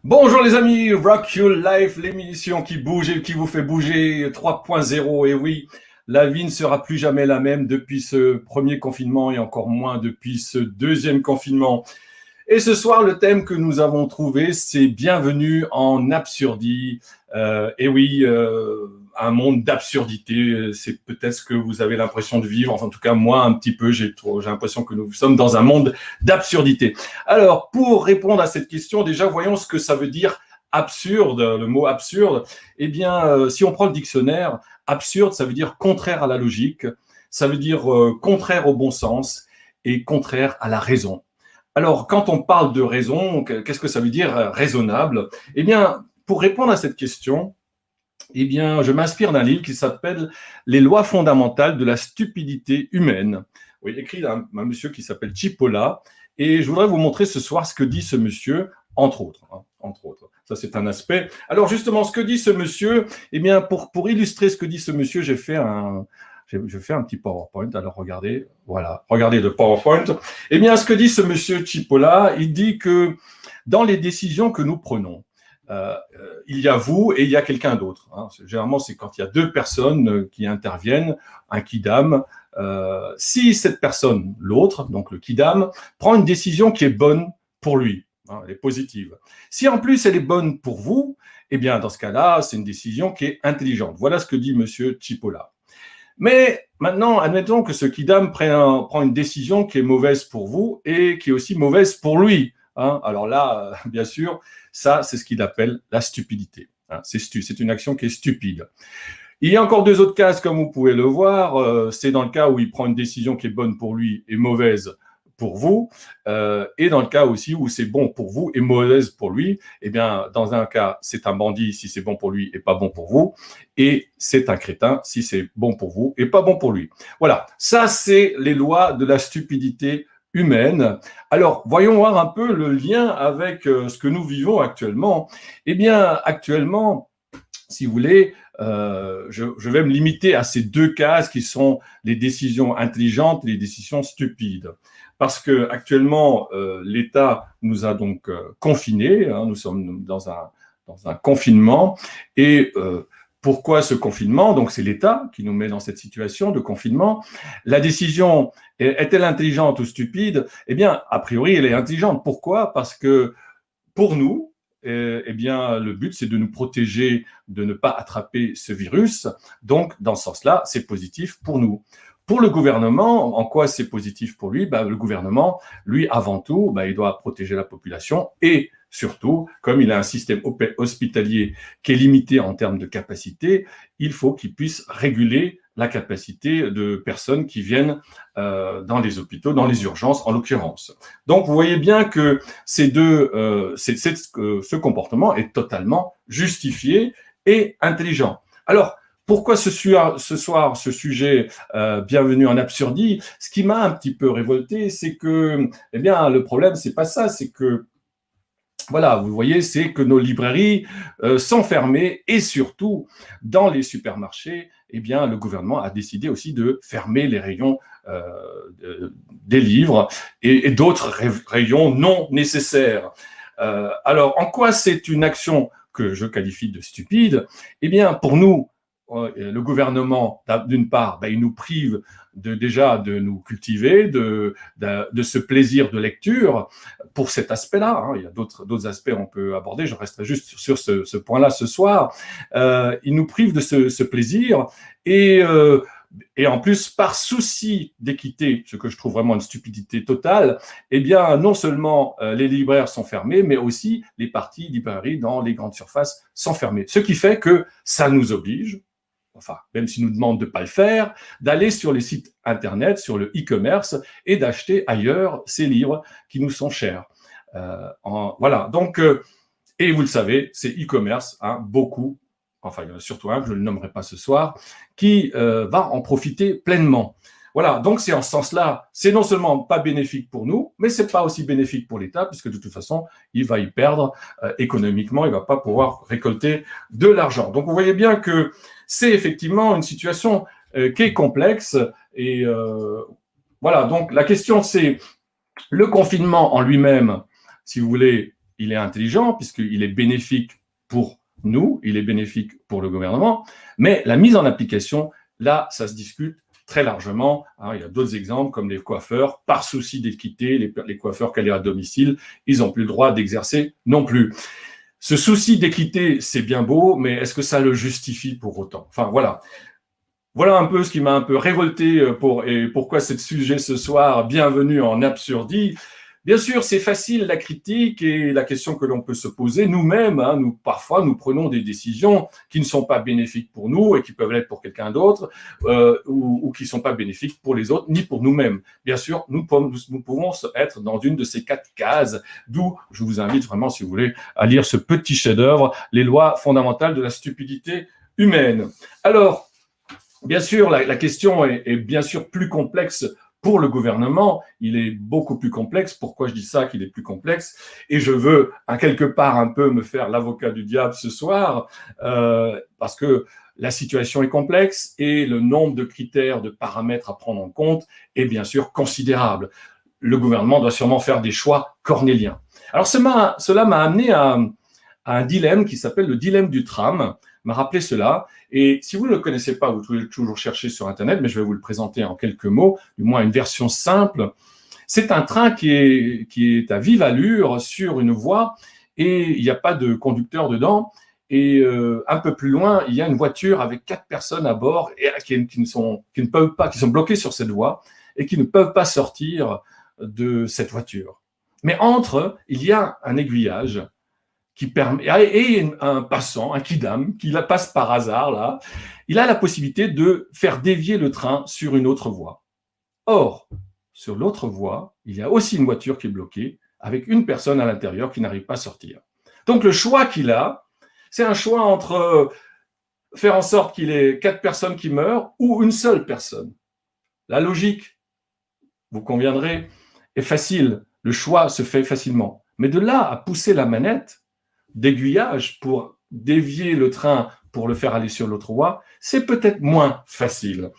Bonjour les amis, Rock Your Life, l'émission qui bouge et qui vous fait bouger 3.0. Et oui, la vie ne sera plus jamais la même depuis ce premier confinement et encore moins depuis ce deuxième confinement. Et ce soir, le thème que nous avons trouvé, c'est Bienvenue en absurdie. Et oui, un monde d'absurdité, c'est peut-être ce que vous avez l'impression de vivre. Enfin, en tout cas, moi, un petit peu, j'ai l'impression que nous sommes dans un monde d'absurdité. Alors, pour répondre à cette question, déjà, voyons ce que ça veut dire absurde, le mot absurde. Eh bien, si on prend le dictionnaire, absurde, ça veut dire contraire à la logique, ça veut dire contraire au bon sens et contraire à la raison. Alors, quand on parle de raison, qu'est-ce que ça veut dire raisonnable? Eh bien, pour répondre à cette question, eh bien, je m'inspire d'un livre qui s'appelle Les lois fondamentales de la stupidité humaine. Oui, écrit d'un monsieur qui s'appelle Cipolla. Et je voudrais vous montrer ce soir ce que dit ce monsieur, entre autres. Entre autres. Ça, c'est un aspect. Alors, justement, ce que dit ce monsieur, eh bien, pour illustrer ce que dit ce monsieur, j'ai fait un petit PowerPoint. Alors, regardez, voilà, regardez le PowerPoint. Eh bien, ce que dit ce monsieur Cipolla, il dit que dans les décisions que nous prenons, il y a vous et il y a quelqu'un d'autre. Généralement, c'est quand il y a deux personnes qui interviennent, un kidam. Si cette personne, l'autre, donc le kidam, prend une décision qui est bonne pour lui, elle est positive. Si en plus elle est bonne pour vous, eh bien, dans ce cas-là, c'est une décision qui est intelligente. Voilà ce que dit monsieur Cipolla. Mais maintenant, admettons que ce kidam prend une décision qui est mauvaise pour vous et qui est aussi mauvaise pour lui. Alors là, bien sûr, ça, c'est ce qu'il appelle la stupidité. C'est une action qui est stupide. Il y a encore deux autres cas, comme vous pouvez le voir. C'est dans le cas où il prend une décision qui est bonne pour lui et mauvaise pour vous, et dans le cas aussi où c'est bon pour vous et mauvaise pour lui. Eh bien, dans un cas, c'est un bandit si c'est bon pour lui et pas bon pour vous, et c'est un crétin si c'est bon pour vous et pas bon pour lui. Voilà, ça c'est les lois de la stupidité humaine. Alors, voyons voir un peu le lien avec ce que nous vivons actuellement. Eh bien, actuellement, si vous voulez, je vais me limiter à ces deux cases qui sont les décisions intelligentes et les décisions stupides. Parce que actuellement, l'État nous a donc confinés, nous sommes dans un confinement, et pourquoi ce confinement? Donc c'est l'État qui nous met dans cette situation de confinement. La décision est-elle intelligente ou stupide? Eh bien, a priori, elle est intelligente. Pourquoi? Parce que pour nous, eh bien, le but, c'est de nous protéger de ne pas attraper ce virus. Donc, dans ce sens-là, c'est positif pour nous. Pour le gouvernement, en quoi c'est positif pour lui? Le gouvernement, lui, avant tout, il doit protéger la population et surtout, comme il a un système hospitalier qui est limité en termes de capacité, il faut qu'il puisse réguler la capacité de personnes qui viennent dans les hôpitaux, dans les urgences en l'occurrence. Donc, vous voyez bien que ce comportement est totalement justifié et intelligent. Alors, pourquoi ce soir, ce sujet bienvenue en absurdie? Ce qui m'a un petit peu révolté, c'est que, eh bien, le problème, c'est pas ça, c'est que voilà, vous voyez, c'est que nos librairies sont fermées et surtout, dans les supermarchés, eh bien, le gouvernement a décidé aussi de fermer les rayons des livres et d'autres rayons non nécessaires. Alors, en quoi c'est une action que je qualifie de stupide? Eh bien, pour nous, le gouvernement, d'une part, il nous prive déjà de nous cultiver, de ce plaisir de lecture pour cet aspect-là. Il y a d'autres aspects on peut aborder, je resterai juste sur ce point-là ce soir. Il nous prive de ce plaisir et en plus, par souci d'équité, ce que je trouve vraiment une stupidité totale, eh bien, non seulement les libraires sont fermés, mais aussi les parties librairies dans les grandes surfaces sont fermées. Ce qui fait que ça nous oblige, enfin, même s'ils nous demandent de ne pas le faire, d'aller sur les sites Internet, sur le e-commerce et d'acheter ailleurs ces livres qui nous sont chers. Voilà, donc, et vous le savez, c'est e-commerce, beaucoup, enfin, il y en a surtout un que je ne le nommerai pas ce soir, qui va en profiter pleinement. Voilà, donc c'est en ce sens-là, c'est non seulement pas bénéfique pour nous, mais c'est pas aussi bénéfique pour l'État, puisque de toute façon, il va y perdre économiquement, il va pas pouvoir récolter de l'argent. Donc vous voyez bien que c'est effectivement une situation qui est complexe. Et voilà, donc la question c'est le confinement en lui-même, si vous voulez, il est intelligent puisqu'il est bénéfique pour nous, il est bénéfique pour le gouvernement, mais la mise en application, là, ça se discute très largement. Il y a d'autres exemples comme les coiffeurs, par souci d'équité, les coiffeurs qui allaient à domicile, ils n'ont plus le droit d'exercer non plus. Ce souci d'équité, c'est bien beau, mais est-ce que ça le justifie pour autant? Enfin, voilà. Voilà un peu ce qui m'a un peu révolté et pourquoi ce sujet ce soir. Bienvenue en Absurdie. Bien sûr, c'est facile la critique et la question que l'on peut se poser nous-mêmes. Parfois, nous prenons des décisions qui ne sont pas bénéfiques pour nous et qui peuvent l'être pour quelqu'un d'autre ou qui ne sont pas bénéfiques pour les autres ni pour nous-mêmes. Bien sûr, nous pouvons être dans une de ces 4 cases, d'où je vous invite vraiment, si vous voulez, à lire ce petit chef-d'œuvre, Les lois fondamentales de la stupidité humaine. Alors, bien sûr, la question est bien sûr plus complexe pour le gouvernement. Il est beaucoup plus complexe. Pourquoi je dis ça, qu'il est plus complexe? Et je veux, à quelque part, un peu me faire l'avocat du diable ce soir, parce que la situation est complexe et le nombre de critères, de paramètres à prendre en compte est bien sûr considérable. Le gouvernement doit sûrement faire des choix cornéliens. Alors, cela m'a amené à un dilemme qui s'appelle le dilemme du tram, m'a rappelé cela. Et si vous ne le connaissez pas, vous pouvez toujours chercher sur Internet, mais je vais vous le présenter en quelques mots, du moins une version simple. C'est un train qui est à vive allure sur une voie et il n'y a pas de conducteur dedans. Et un peu plus loin, il y a une voiture avec 4 personnes à bord et qui sont bloquées sur cette voie et qui ne peuvent pas sortir de cette voiture. Mais entre, il y a un aiguillage qui permet, et un passant, un kidam, qui la passe par hasard, là, il a la possibilité de faire dévier le train sur une autre voie. Or, sur l'autre voie, il y a aussi une voiture qui est bloquée, avec une personne à l'intérieur qui n'arrive pas à sortir. Donc, le choix qu'il a, c'est un choix entre faire en sorte qu'il ait 4 personnes qui meurent ou une seule personne. La logique, vous conviendrez, est facile. Le choix se fait facilement. Mais de là à pousser la manette d'aiguillage pour dévier le train pour le faire aller sur l'autre voie, c'est peut-être moins facile.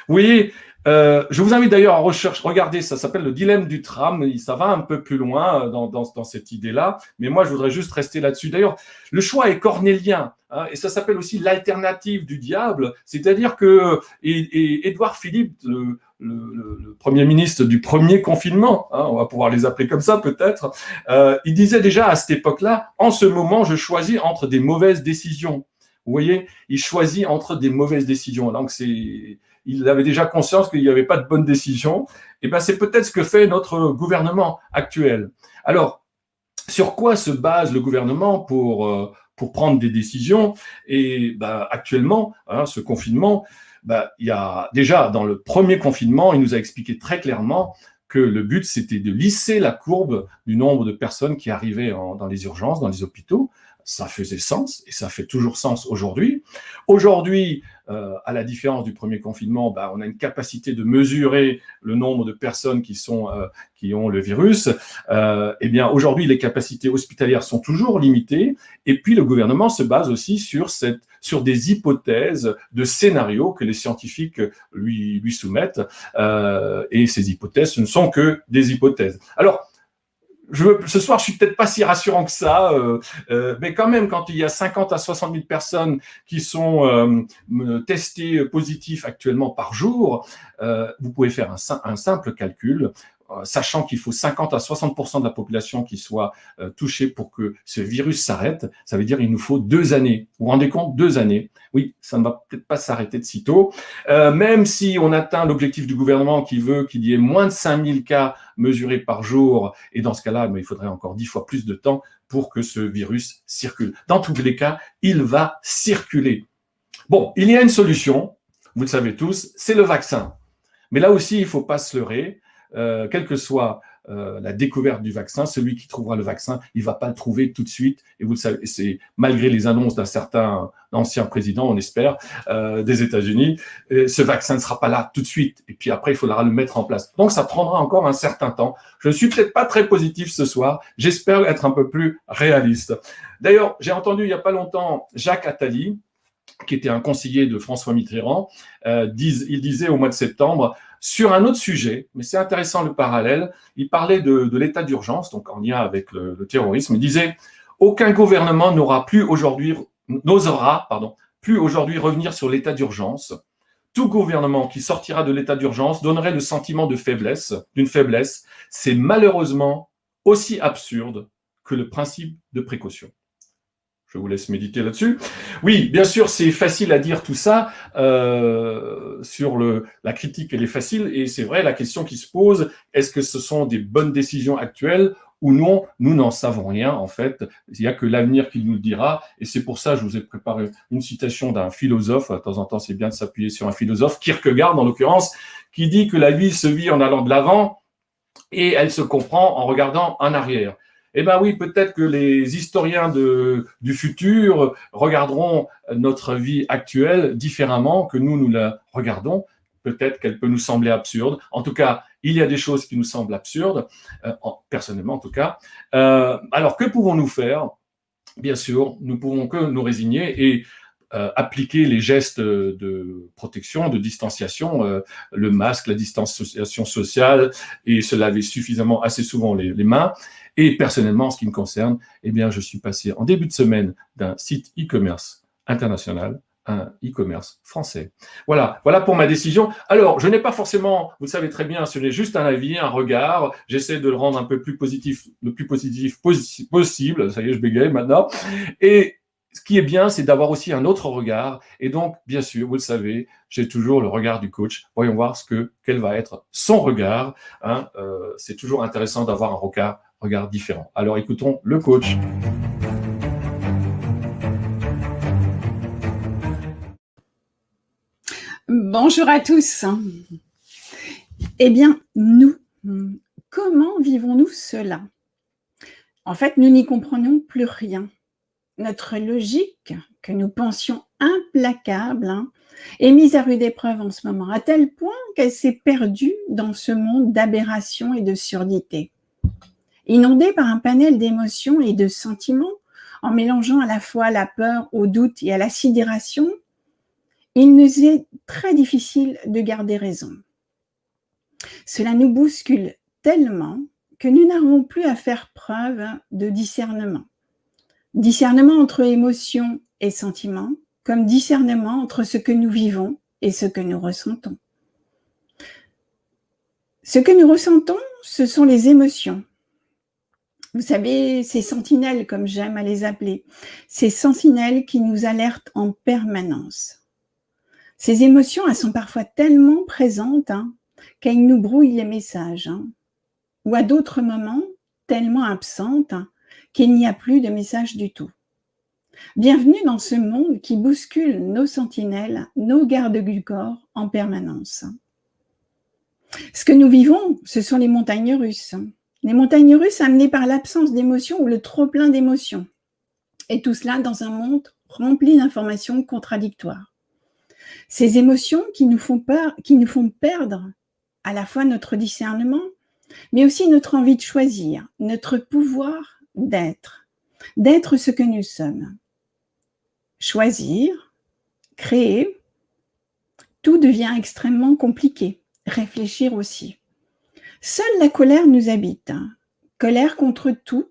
Vous voyez, je vous invite d'ailleurs à regarder, ça s'appelle le dilemme du tram, ça va un peu plus loin dans cette idée-là, mais moi je voudrais juste rester là-dessus. D'ailleurs, le choix est cornélien, et ça s'appelle aussi l'alternative du diable, c'est-à-dire que Édouard Philippe, le Premier ministre du premier confinement, on va pouvoir les appeler comme ça peut-être, il disait déjà à cette époque-là, en ce moment, je choisis entre des mauvaises décisions. Vous voyez, il choisit entre des mauvaises décisions. Donc, il avait déjà conscience qu'il n'y avait pas de bonnes décisions. Et ben, c'est peut-être ce que fait notre gouvernement actuel. Alors, sur quoi se base le gouvernement pour prendre des décisions? Et ben, actuellement, ce confinement, il y a déjà dans le premier confinement, il nous a expliqué très clairement que le but, c'était de lisser la courbe du nombre de personnes qui arrivaient dans les urgences, dans les hôpitaux. Ça faisait sens et ça fait toujours sens aujourd'hui. Aujourd'hui, à la différence du premier confinement, on a une capacité de mesurer le nombre de personnes qui ont le virus. Eh bien, aujourd'hui, les capacités hospitalières sont toujours limitées. Et puis, le gouvernement se base aussi sur des hypothèses de scénarios que les scientifiques lui soumettent. Et ces hypothèses, ce ne sont que des hypothèses. Alors, ce soir, je suis peut-être pas si rassurant que ça, mais quand même, quand il y a 50 à 60 000 personnes qui sont testées positives actuellement par jour, vous pouvez faire un simple calcul, sachant qu'il faut 50 à 60% de la population qui soit touchée pour que ce virus s'arrête. Ça veut dire qu'il nous faut 2 années. Vous vous rendez compte? 2 années. Oui, ça ne va peut-être pas s'arrêter de sitôt. Même si on atteint l'objectif du gouvernement qui veut qu'il y ait moins de 5000 cas mesurés par jour, et dans ce cas-là, il faudrait encore 10 fois plus de temps pour que ce virus circule. Dans tous les cas, il va circuler. Bon, il y a une solution, vous le savez tous, c'est le vaccin. Mais là aussi, il ne faut pas se leurrer. Quelle que soit la découverte du vaccin, celui qui trouvera le vaccin, il ne va pas le trouver tout de suite. Et vous le savez, c'est malgré les annonces d'un certain ancien président, on espère, des États-Unis, ce vaccin ne sera pas là tout de suite. Et puis après, il faudra le mettre en place. Donc, ça prendra encore un certain temps. Je ne suis peut-être pas très positif ce soir. J'espère être un peu plus réaliste. D'ailleurs, j'ai entendu il n'y a pas longtemps Jacques Attali, qui était un conseiller de François Mitterrand, il disait au mois de septembre, Sur un autre sujet, mais c'est intéressant le parallèle, il parlait de l'état d'urgence, donc en lien avec le terrorisme. Il disait « Aucun gouvernement n'osera plus aujourd'hui revenir sur l'état d'urgence. Tout gouvernement qui sortira de l'état d'urgence donnerait le sentiment d'une faiblesse. C'est malheureusement aussi absurde que le principe de précaution. » Je vous laisse méditer là-dessus. Oui, bien sûr, c'est facile à dire tout ça. Sur la critique, elle est facile. Et c'est vrai, la question qui se pose, est-ce que ce sont des bonnes décisions actuelles ou non? Nous n'en savons rien, en fait. Il n'y a que l'avenir qui nous le dira. Et c'est pour ça que je vous ai préparé une citation d'un philosophe. De temps en temps, c'est bien de s'appuyer sur un philosophe, Kierkegaard en l'occurrence, qui dit que la vie se vit en allant de l'avant et elle se comprend en regardant en arrière. Eh bien oui, peut-être que les historiens du futur regarderont notre vie actuelle différemment que nous la regardons. Peut-être qu'elle peut nous sembler absurde. En tout cas, il y a des choses qui nous semblent absurdes, personnellement en tout cas. Alors, que pouvons-nous faire? Bien sûr, nous pouvons que nous résigner et appliquer les gestes de protection, de distanciation, le masque, la distanciation sociale et se laver suffisamment assez souvent les mains. Et personnellement, en ce qui me concerne, eh bien, je suis passé en début de semaine d'un site e-commerce international à un e-commerce français. Voilà pour ma décision. Alors, je n'ai pas forcément, vous le savez très bien, ce n'est juste un avis, un regard. J'essaie de le rendre un peu plus positif, le plus positif possible. Ça y est, je bégaye maintenant. Et ce qui est bien, c'est d'avoir aussi un autre regard. Et donc, bien sûr, vous le savez, j'ai toujours le regard du coach. Voyons voir quel va être son regard. C'est toujours intéressant d'avoir un regard différent. Alors, écoutons le coach. Bonjour à tous. Eh bien, nous, comment vivons-nous cela? En fait, nous n'y comprenons plus rien. Notre logique, que nous pensions implacable, est mise à rude épreuve en ce moment, à tel point qu'elle s'est perdue dans ce monde d'aberration et de surdité. Inondée par un panel d'émotions et de sentiments, en mélangeant à la fois la peur au doute et à la sidération, il nous est très difficile de garder raison. Cela nous bouscule tellement que nous n'arrivons plus à faire preuve de discernement. Discernement entre émotions et sentiments, comme discernement entre ce que nous vivons et ce que nous ressentons. Ce que nous ressentons, ce sont les émotions. Vous savez, ces sentinelles, comme j'aime à les appeler, ces sentinelles qui nous alertent en permanence. Ces émotions, elles sont parfois tellement présentes qu'elles nous brouillent les messages, ou à d'autres moments, tellement absentes qu'il n'y a plus de message du tout. Bienvenue dans ce monde qui bouscule nos sentinelles, nos gardes du corps en permanence. Ce que nous vivons, ce sont les montagnes russes. Les montagnes russes amenées par l'absence d'émotions ou le trop-plein d'émotions. Et tout cela dans un monde rempli d'informations contradictoires. Ces émotions qui nous font perdre à la fois notre discernement, mais aussi notre envie de choisir, notre pouvoir d'être ce que nous sommes. Choisir, créer, tout devient extrêmement compliqué. Réfléchir aussi. Seule la colère nous habite. Colère contre tout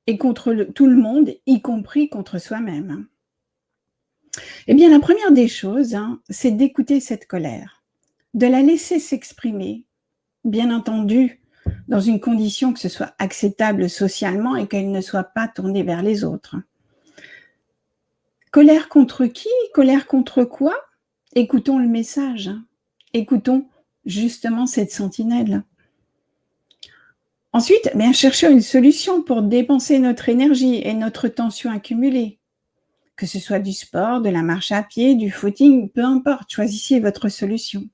et contre tout le monde, y compris contre soi-même. Eh bien, la première des choses, c'est d'écouter cette colère, de la laisser s'exprimer, bien entendu, dans une condition que ce soit acceptable socialement et qu'elle ne soit pas tournée vers les autres. Colère contre qui? Colère contre quoi? Écoutons le message. Écoutons justement cette sentinelle. Ensuite, cherchons une solution pour dépenser notre énergie et notre tension accumulée. Que ce soit du sport, de la marche à pied, du footing, peu importe, choisissez votre solution.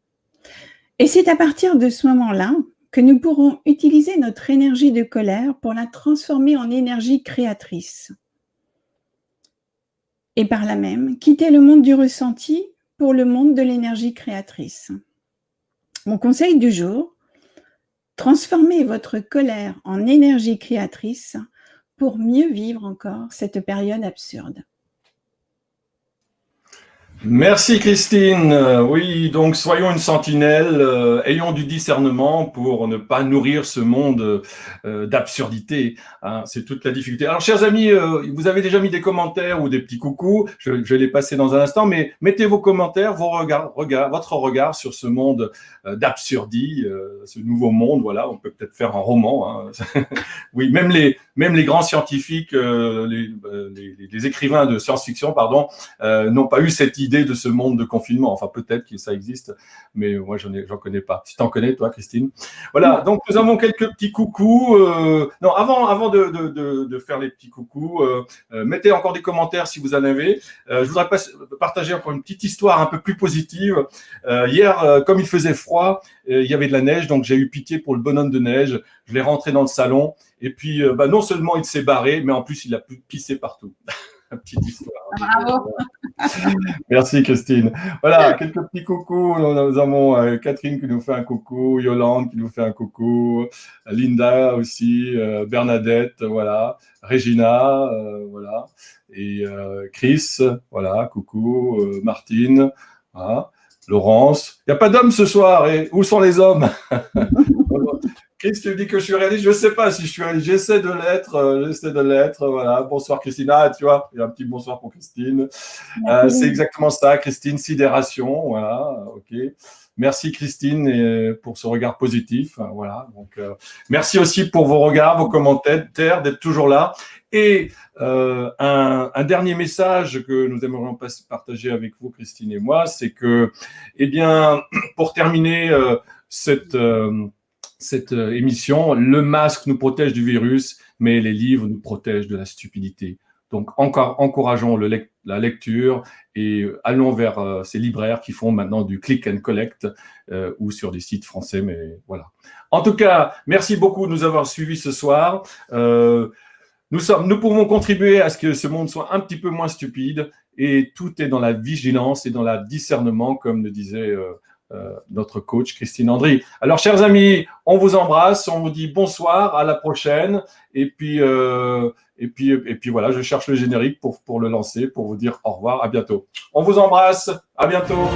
Et c'est à partir de ce moment-là que nous pourrons utiliser notre énergie de colère pour la transformer en énergie créatrice. Et par là même, quitter le monde du ressenti pour le monde de l'énergie créatrice. Mon conseil du jour, transformez votre colère en énergie créatrice pour mieux vivre encore cette période absurde. Merci Christine. Oui, donc soyons une sentinelle, ayons du discernement pour ne pas nourrir ce monde d'absurdité. Hein, c'est toute la difficulté. Alors, chers amis, vous avez déjà mis des commentaires ou des petits coucous. Je vais les passer dans un instant, mais mettez vos commentaires, votre regard sur ce monde d'absurdie, ce nouveau monde. Voilà, on peut peut-être faire un roman. Hein. Oui, même les grands scientifiques, les écrivains de science-fiction, pardon, n'ont pas eu cette idée de ce monde de confinement. Enfin, peut-être que ça existe, mais moi, j'en connais pas. Si tu en connais, toi, Christine. Voilà, donc nous avons quelques petits coucous. Non, avant de faire les petits coucous, mettez encore des commentaires si vous en avez. Je voudrais partager encore une petite histoire un peu plus positive. Hier, comme il faisait froid, il y avait de la neige, donc j'ai eu pitié pour le bonhomme de neige. Je l'ai rentré dans le salon, et puis non seulement il s'est barré, mais en plus il a pissé partout. Petite histoire. Bravo. Merci Christine. Voilà, quelques petits coucous. Nous avons Catherine qui nous fait un coucou, Yolande qui nous fait un coucou, Linda aussi, Bernadette, voilà, Regina, voilà, et Chris, voilà, coucou, Martine, voilà, Laurence. Il n'y a pas d'hommes ce soir, et où sont les hommes? Chris, tu dis que je suis réaliste, je ne sais pas si je suis réaliste, j'essaie de l'être, voilà. Bonsoir Christine, ah, tu vois, il y a un petit bonsoir pour Christine. C'est exactement ça, Christine, sidération, voilà, ok. Merci Christine pour ce regard positif, voilà. Donc, merci aussi pour vos regards, vos commentaires, d'être toujours là. Et un dernier message que nous aimerions partager avec vous, Christine et moi, c'est que, eh bien, pour terminer cette émission, le masque nous protège du virus, mais les livres nous protègent de la stupidité. Donc, encourageons la lecture et allons vers ces libraires qui font maintenant du click and collect ou sur des sites français, mais voilà. En tout cas, merci beaucoup de nous avoir suivis ce soir. Nous pouvons contribuer à ce que ce monde soit un petit peu moins stupide, et tout est dans la vigilance et dans le discernement, comme le disait notre coach Christine Andry. Alors, chers amis, on vous embrasse, on vous dit bonsoir, à la prochaine, et puis voilà, je cherche le générique pour le lancer, pour vous dire au revoir, à bientôt. On vous embrasse, à bientôt.